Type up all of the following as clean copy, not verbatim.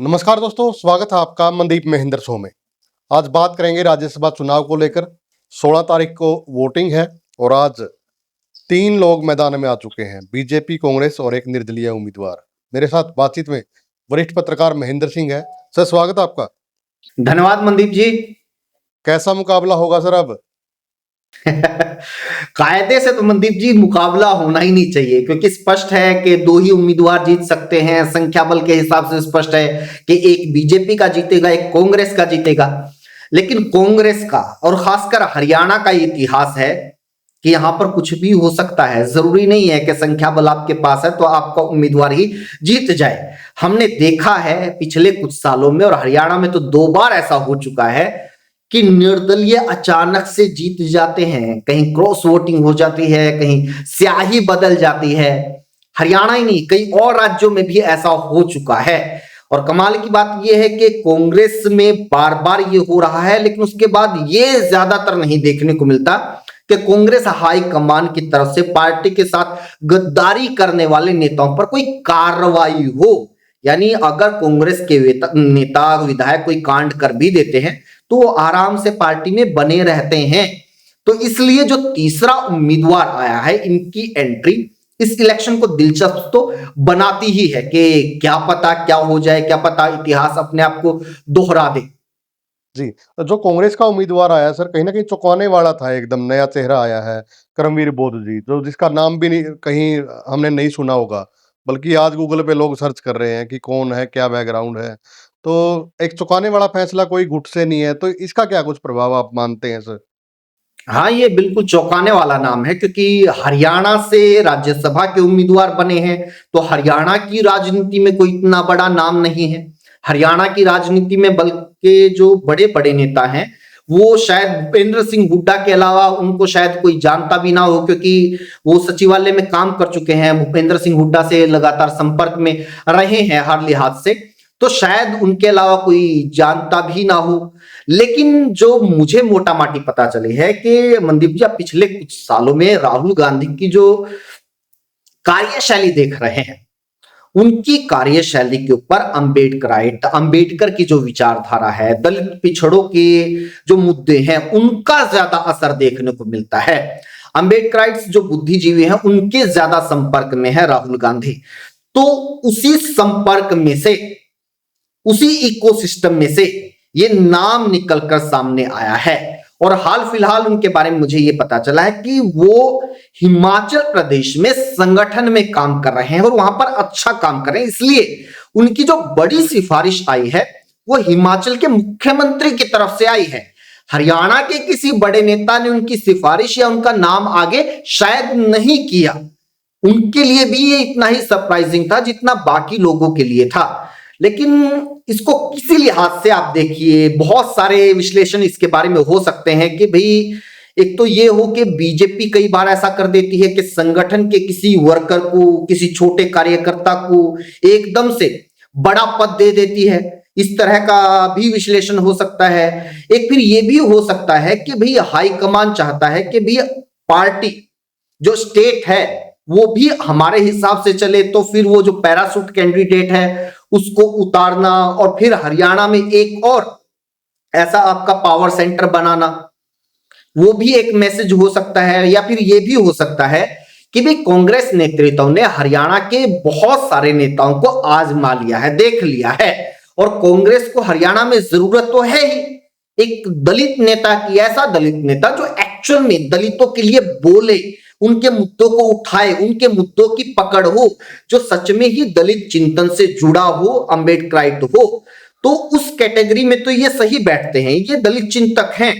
नमस्कार दोस्तों, स्वागत है आपका मनदीप महेंद्र शो में। आज बात करेंगे राज्यसभा चुनाव को लेकर। 16 तारीख को वोटिंग है और आज 3 लोग मैदान में आ चुके हैं, बीजेपी, कांग्रेस और एक निर्दलीय उम्मीदवार। मेरे साथ बातचीत में वरिष्ठ पत्रकार महेंद्र सिंह है। सर, स्वागत है आपका। धन्यवाद मनदीप जी। कैसा मुकाबला होगा सर अब? कायदे से तो मनदीप जी मुकाबला होना ही नहीं चाहिए, क्योंकि स्पष्ट है कि दो ही उम्मीदवार जीत सकते हैं। संख्या बल के हिसाब से स्पष्ट है कि एक बीजेपी का जीतेगा, एक कांग्रेस का जीतेगा। लेकिन कांग्रेस का और खासकर हरियाणा का इतिहास है कि यहां पर कुछ भी हो सकता है। जरूरी नहीं है कि संख्या बल आपके पास है तो आपका उम्मीदवार ही जीत जाए। हमने देखा है पिछले कुछ सालों में, और हरियाणा में तो 2 बार ऐसा हो चुका है कि निर्दलीय अचानक से जीत जाते हैं। कहीं क्रॉस वोटिंग हो जाती है, कहीं स्याही बदल जाती है। हरियाणा ही नहीं, कई और राज्यों में भी ऐसा हो चुका है। और कमाल की बात यह है कि कांग्रेस में बार बार ये हो रहा है, लेकिन उसके बाद ये ज्यादातर नहीं देखने को मिलता कि कांग्रेस हाई कमान की तरफ से पार्टी के साथ गद्दारी करने वाले नेताओं पर कोई कार्रवाई हो। यानी अगर कांग्रेस के नेता विधायक कोई कांड कर भी देते हैं तो वो आराम से पार्टी में बने रहते हैं। तो इसलिए जो तीसरा उम्मीदवार आया है, इनकी एंट्री इस इलेक्शन को दिलचस्प तो बनाती ही है कि क्या पता क्या हो जाए, क्या पता इतिहास अपने आप को दोहरा दे। जी, तो जो कांग्रेस का उम्मीदवार आया सर, कहीं ना कहीं चौंकाने वाला था। एकदम नया चेहरा आया है, करमवीर बौद्ध जी, जो जिसका नाम भी नहीं कहीं हमने नहीं सुना होगा, बल्कि आज गूगल पे लोग सर्च कर रहे हैं कि कौन है, क्या बैकग्राउंड है। तो एक चौंकाने वाला फैसला कोई गुट से नहीं है, तो इसका क्या कुछ प्रभाव आप मानते हैं सर? हाँ, ये बिल्कुल चौंकाने वाला नाम है, क्योंकि हरियाणा से राज्यसभा के उम्मीदवार बने हैं। तो हरियाणा की राजनीति में कोई इतना बड़ा नाम नहीं है। हरियाणा की राजनीति में बल्कि जो बड़े बड़े नेता हैं वो शायद भूपेंद्र सिंह हुड्डा के अलावा उनको शायद कोई जानता भी ना हो, क्योंकि वो सचिवालय में काम कर चुके हैं, भूपेंद्र सिंह हुड्डा से लगातार संपर्क में रहे हैं हर लिहाज से। तो शायद उनके अलावा कोई जानता भी ना हो। लेकिन जो मुझे मोटा माटी पता चली है कि मनदीप जी, आप पिछले कुछ सालों में राहुल गांधी की जो कार्यशैली देख रहे हैं, उनकी कार्यशैली के ऊपर अंबेडकर की जो विचारधारा है, दलित पिछड़ों के जो मुद्दे हैं, उनका ज्यादा असर देखने को मिलता है। अंबेडकराइट्स जो बुद्धिजीवी हैं, उनके ज्यादा संपर्क में है राहुल गांधी। तो उसी संपर्क में से, उसी इकोसिस्टम में से ये नाम निकलकर सामने आया है। और हाल फिलहाल उनके बारे में मुझे ये पता चला है कि वो हिमाचल प्रदेश में संगठन में काम कर रहे हैं और वहां पर अच्छा काम कर रहे हैं। इसलिए उनकी जो बड़ी सिफारिश आई है वो हिमाचल के मुख्यमंत्री की तरफ से आई है। हरियाणा के किसी बड़े नेता ने उनकी सिफारिश या उनका नाम आगे शायद नहीं किया। उनके लिए भी ये इतना ही सरप्राइजिंग था जितना बाकी लोगों के लिए था। लेकिन इसको किसी लिहाज से आप देखिए, बहुत सारे विश्लेषण इसके बारे में हो सकते हैं कि भाई, एक तो ये हो कि बीजेपी कई बार ऐसा कर देती है कि संगठन के किसी वर्कर को, किसी छोटे कार्यकर्ता को एकदम से बड़ा पद दे देती है। इस तरह का भी विश्लेषण हो सकता है। एक फिर ये भी हो सकता है कि भाई हाईकमान चाहता है कि भाई पार्टी जो स्टेट है वो भी हमारे हिसाब से चले, तो फिर वो जो पैराशूट कैंडिडेट है उसको उतारना और फिर हरियाणा में एक और ऐसा आपका पावर सेंटर बनाना, वो भी एक मैसेज हो सकता है। या फिर ये भी हो सकता है कि भी कांग्रेस नेतृत्व ने हरियाणा के बहुत सारे नेताओं को आजमा लिया है, देख लिया है, और कांग्रेस को हरियाणा में जरूरत तो है ही एक दलित नेता की, ऐसा दलित नेता जो एक्चुअल में दलितों के लिए बोले, उनके मुद्दों को उठाए, उनके मुद्दों की पकड़ हो, जो सच में ही दलित चिंतन से जुड़ा हो, अंबेडकराइट हो। तो उस कैटेगरी में तो ये सही बैठते हैं, ये दलित चिंतक हैं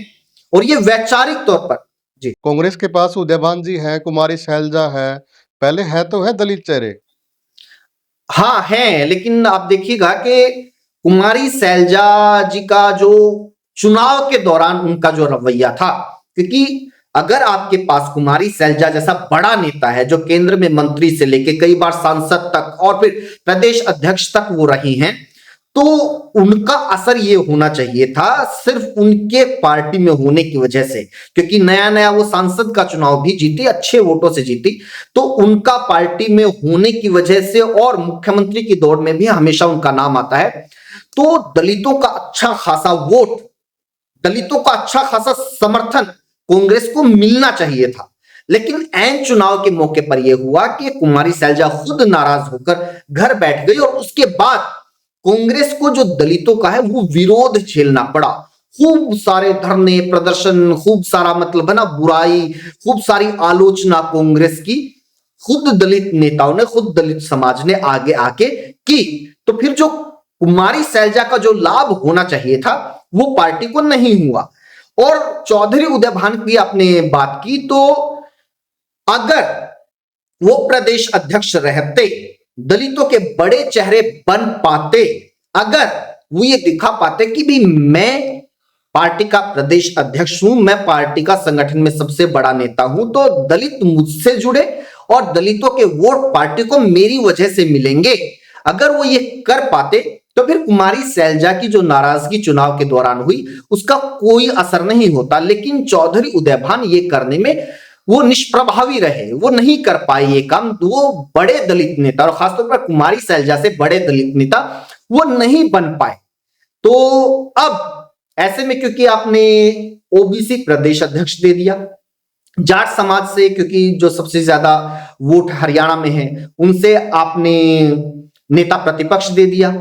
और ये वैचारिक तौर पर। जी, कांग्रेस के पास उदयभान जी हैं, कुमारी शैलजा है, पहले है तो है दलित चेहरे। हाँ है, लेकिन आप देखिएगा कि कुमारी शैलजा जी का जो चुनाव के दौरान उनका जो रवैया था, क्योंकि अगर आपके पास कुमारी शैलजा जैसा बड़ा नेता है जो केंद्र में मंत्री से लेके कई बार सांसद तक और फिर प्रदेश अध्यक्ष तक वो रही हैं, तो उनका असर ये होना चाहिए था सिर्फ उनके पार्टी में होने की वजह से, क्योंकि नया नया वो सांसद का चुनाव भी जीती, अच्छे वोटों से जीती, तो उनका पार्टी में होने की वजह से और मुख्यमंत्री की दौड़ में भी हमेशा उनका नाम आता है। तो दलितों का अच्छा खासा वोट, दलितों का अच्छा खासा समर्थन कांग्रेस को मिलना चाहिए था। लेकिन ऐन चुनाव के मौके पर यह हुआ कि कुमारी सैलजा खुद नाराज होकर घर बैठ गई और उसके बाद कांग्रेस को जो दलितों का है वो विरोध झेलना पड़ा। खूब सारे धरने प्रदर्शन, खूब सारा मतलब है ना बुराई, खूब सारी आलोचना कांग्रेस की खुद दलित नेताओं ने, खुद दलित समाज ने आगे आके की। तो फिर जो कुमारी सैलजा का जो लाभ होना चाहिए था वो पार्टी को नहीं हुआ। और चौधरी उदयभान की आपने बात की, तो अगर वो प्रदेश अध्यक्ष रहते, दलितों के बड़े चेहरे बन पाते, अगर वो ये दिखा पाते कि भी मैं पार्टी का प्रदेश अध्यक्ष हूं, मैं पार्टी का संगठन में सबसे बड़ा नेता हूं, तो दलित मुझसे जुड़े और दलितों के वोट पार्टी को मेरी वजह से मिलेंगे, अगर वो ये कर पाते तो फिर कुमारी सैलजा की जो नाराजगी चुनाव के दौरान हुई उसका कोई असर नहीं होता। लेकिन चौधरी उदयभान ये करने में वो निष्प्रभावी रहे, वो नहीं कर पाए ये काम। वो बड़े दलित नेता और खासतौर पर कुमारी सैलजा से बड़े दलित नेता वो नहीं बन पाए। तो अब ऐसे में क्योंकि आपने ओबीसी प्रदेश अध्यक्ष दे दिया, जाट समाज से क्योंकि जो सबसे ज्यादा वोट हरियाणा में है उनसे आपने नेता प्रतिपक्ष दे दिया,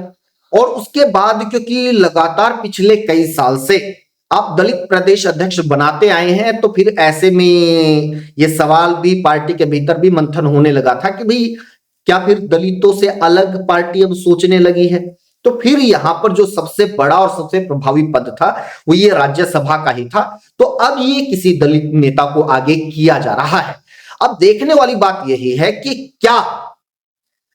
और उसके बाद क्योंकि लगातार पिछले कई साल से आप दलित प्रदेश अध्यक्ष बनाते आए हैं, तो फिर ऐसे में ये सवाल भी पार्टी के भीतर भी मंथन होने लगा था कि भाई क्या फिर दलितों से अलग पार्टी अब सोचने लगी है। तो फिर यहां पर जो सबसे बड़ा और सबसे प्रभावी पद था वो ये राज्यसभा का ही था। तो अब ये किसी दलित नेता को आगे किया जा रहा है। अब देखने वाली बात यही है कि क्या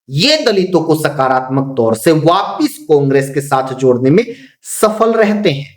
ये दलितों को सकारात्मक तौर से वापिस कांग्रेस के साथ जोड़ने में सफल रहते हैं,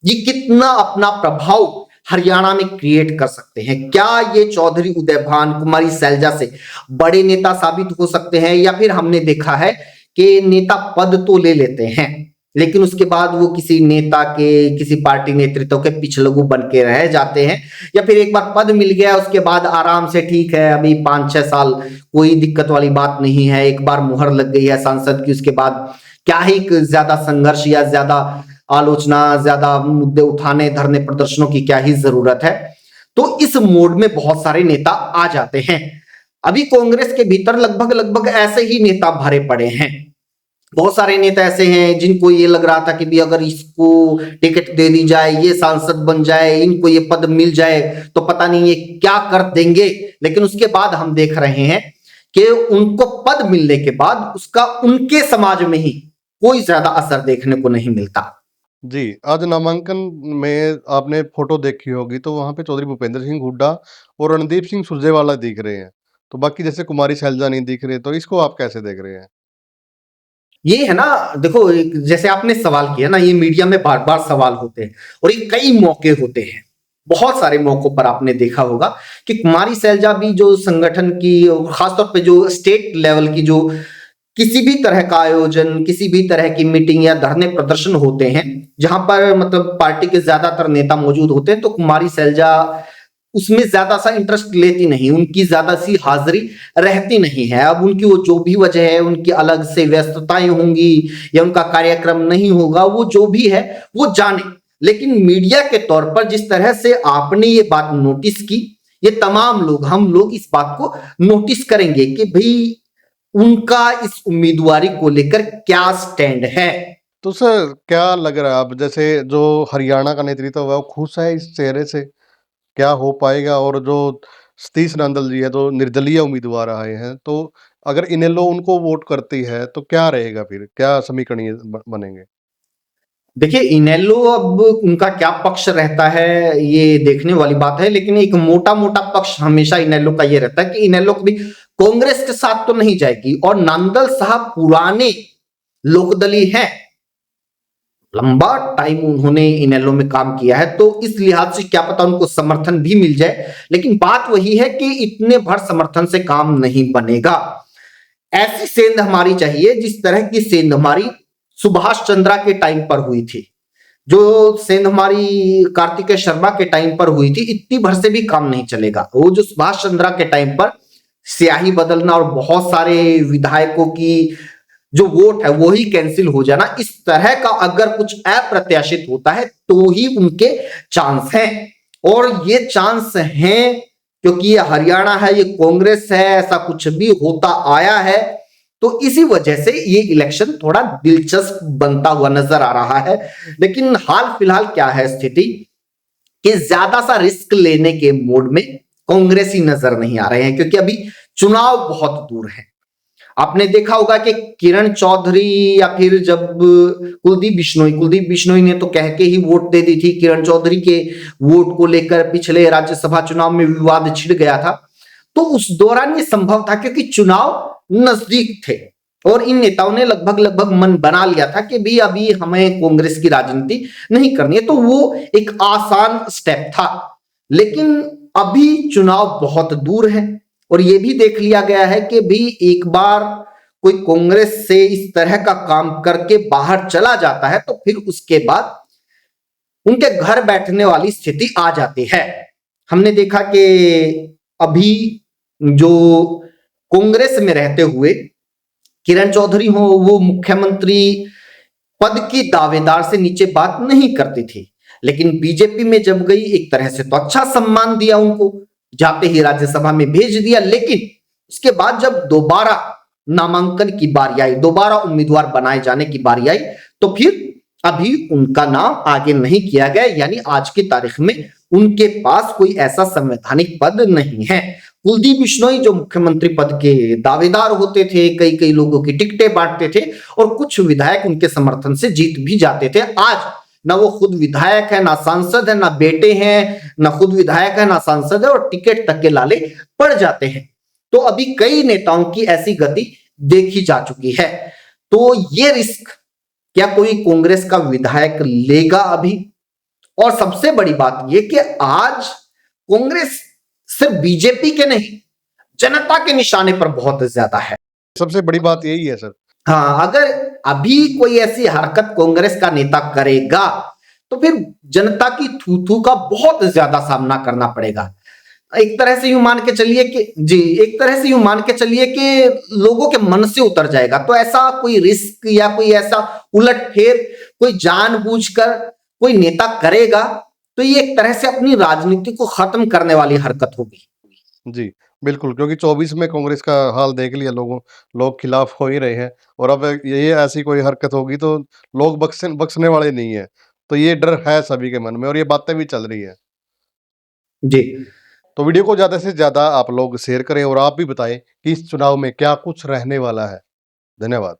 ये कितना अपना प्रभाव हरियाणा में क्रिएट कर सकते हैं। क्या ये चौधरी उदयभान कुमारी सैलजा से बड़े नेता साबित हो सकते हैं, या फिर हमने देखा है कि नेता पद तो ले लेते हैं लेकिन उसके बाद वो किसी नेता के, किसी पार्टी नेतृत्व के पिछलगू बन के रह जाते हैं, या फिर एक बार पद मिल गया उसके बाद आराम से ठीक है अभी 5-6 साल कोई दिक्कत वाली बात नहीं है, एक बार मुहर लग गई है सांसद की, उसके बाद क्या ही ज्यादा संघर्ष या ज्यादा आलोचना, ज्यादा मुद्दे उठाने, धरने प्रदर्शनों की क्या ही जरूरत है। तो इस मोड में बहुत सारे नेता आ जाते हैं। अभी कांग्रेस के भीतर लगभग ऐसे ही नेता भरे पड़े हैं। बहुत सारे नेता ऐसे हैं जिनको ये लग रहा था कि भी अगर इसको टिकट दे दी जाए, ये सांसद बन जाए, इनको ये पद मिल जाए तो पता नहीं ये क्या कर देंगे। लेकिन उसके बाद हम देख रहे हैं कि उनको पद मिलने के बाद उसका उनके समाज में ही कोई ज्यादा असर देखने को नहीं मिलता। जी, आज नामांकन में आपने फोटो देखी होगी तो वहाँ पे चौधरी भूपेंद्र सिंह हुड्डा और रणदीप सिंह सुरजेवाला दिख रहे हैं। तो बाकी जैसे कुमारी सैलजा नहीं दिख रहे, तो इसको आप कैसे देख रहे हैं? ये है ना, देखो जैसे आपने सवाल किया ना, ये मीडिया में बार बार सवाल होते हैं और ये कई मौके होते हैं। बहुत सारे मौकों पर आपने देखा होगा कि कुमारी सैलजा भी जो संगठन की, खासतौर पे जो स्टेट लेवल की जो किसी भी तरह का आयोजन, किसी भी तरह की मीटिंग या धरने प्रदर्शन होते हैं जहां पर मतलब पार्टी के ज्यादातर नेता मौजूद होते हैं, तो कुमारी सैलजा उसमें ज्यादा सा इंटरेस्ट लेती नहीं, उनकी ज्यादा सी हाजिरी रहती नहीं है। अब उनकी वो जो भी वजह है, उनकी अलग से व्यस्तताएं होंगी या उनका कार्यक्रम नहीं होगा, वो जो भी है वो जाने। लेकिन मीडिया के तौर पर जिस तरह से आपने ये बात नोटिस की, ये तमाम लोग, हम लोग इस बात को नोटिस करेंगे कि भाई उनका इस उम्मीदवारी को लेकर क्या स्टैंड है। तो सर क्या लग रहा है, अब जैसे जो हरियाणा का नेतृत्व है वो खुश है इस चेहरे से? क्या हो पाएगा? और जो सतीश नंदल जी है, जो निर्दलीय उम्मीदवार आए हैं, तो अगर इनेलो उनको वोट करती है तो क्या रहेगा फिर? क्या समीकरण ये बनेंगे? देखिए इनेलो अब उनका क्या पक्ष रहता है ये देखने वाली बात है, लेकिन एक मोटा मोटा पक्ष हमेशा इनेलो का ये रहता है कि इनेलो कभी कांग्रेस के साथ तो नहीं जाएगी। और नांदल साहब पुराने लोकदली हैं, लंबा टाइम उन्होंने इनेलो में काम किया है, तो इस लिहाज से क्या पता उनको समर्थन भी मिल जाए। लेकिन बात वही है कि इतने भर समर्थन से काम नहीं बनेगा। ऐसी सेंध हमारी चाहिए जिस तरह की सेंध हमारी सुभाष चंद्रा के टाइम पर हुई थी, जो सेंध हमारी कार्तिकेय शर्मा के टाइम पर हुई थी, इतनी भर से भी काम नहीं चलेगा। वो जो सुभाष चंद्रा के टाइम पर स्याही बदलना और बहुत सारे विधायकों की जो वोट है वो ही कैंसिल हो जाना, इस तरह का अगर कुछ अप्रत्याशित होता है तो ही उनके चांस हैं। और ये चांस हैं क्योंकि ये हरियाणा है, ये कांग्रेस है, ऐसा कुछ भी होता आया है, तो इसी वजह से ये इलेक्शन थोड़ा दिलचस्प बनता हुआ नजर आ रहा है। लेकिन हाल फिलहाल क्या है स्थिति कि ज्यादा सा रिस्क लेने के मोड में कांग्रेसी नजर नहीं आ रहे हैं, क्योंकि अभी चुनाव बहुत दूर है। आपने देखा होगा कि किरण चौधरी या फिर जब कुलदीप बिश्नोई ने तो कह के ही वोट दे दी थी, किरण चौधरी के वोट को लेकर पिछले राज्यसभा चुनाव में विवाद छिड़ गया था। तो उस दौरान ये संभव था क्योंकि चुनाव नजदीक थे और इन नेताओं ने लगभग मन बना लिया था कि भी अभी हमें कांग्रेस की राजनीति नहीं करनी है, तो वो एक आसान स्टेप था। लेकिन अभी चुनाव बहुत दूर है और यह भी देख लिया गया है कि भी एक बार कोई कांग्रेस से इस तरह का काम करके बाहर चला जाता है तो फिर उसके बाद उनके घर बैठने वाली स्थिति आ जाती है। हमने देखा कि अभी जो कांग्रेस में रहते हुए किरण चौधरी हो, वो मुख्यमंत्री पद की दावेदार से नीचे बात नहीं करती थी, लेकिन बीजेपी में जब गई एक तरह से तो अच्छा सम्मान दिया उनको, जाते ही राज्यसभा में भेज दिया। लेकिन उसके बाद जब दोबारा नामांकन की बारी आई, दोबारा उम्मीदवार बनाए जाने की बारी आई, तो फिर अभी उनका नाम आगे नहीं किया गया, यानी आज की तारीख में उनके पास कोई ऐसा संवैधानिक पद नहीं है। कुलदीप बिश्नोई जो मुख्यमंत्री पद के दावेदार होते थे, कई लोगों की टिकटें बांटते थे और कुछ विधायक उनके समर्थन से जीत भी जाते थे। आज ना वो खुद विधायक है, ना सांसद है, ना बेटे हैं, ना खुद विधायक है, ना सांसद है और टिकट तक के लाले पड़ जाते हैं। तो अभी कई नेताओं की ऐसी गति देखी जा चुकी है। तो ये रिस्क क्या कोई कांग्रेस का विधायक लेगा अभी? और सबसे बड़ी बात यह कि आज कांग्रेस सिर्फ बीजेपी के नहीं, जनता के निशाने पर बहुत ज्यादा है। सबसे बड़ी बात यही है सर। हाँ, अगर अभी कोई ऐसी हरकत कांग्रेस का नेता करेगा तो फिर जनता की थू का बहुत ज्यादा सामना करना पड़ेगा। एक तरह से यूं मान के चलिए कि लोगों के मन से उतर जाएगा। तो ऐसा कोई रिस्क या कोई ऐसा उलटफेर कोई जानबूझकर कोई नेता करेगा तो ये एक तरह से अपनी राजनीति को खत्म करने वाली हरकत होगी। जी, बिल्कुल, क्योंकि 24 में कांग्रेस का हाल देख लिया, लोग खिलाफ हो ही रहे हैं और अब ये ऐसी कोई हरकत होगी तो लोग बख्शने वाले नहीं है। तो ये डर है सभी के मन में और ये बातें भी चल रही है। जी, तो वीडियो को ज़्यादा से ज़्यादा आप लोग शेयर करें और आप भी बताएं कि इस चुनाव में क्या कुछ रहने वाला है। धन्यवाद।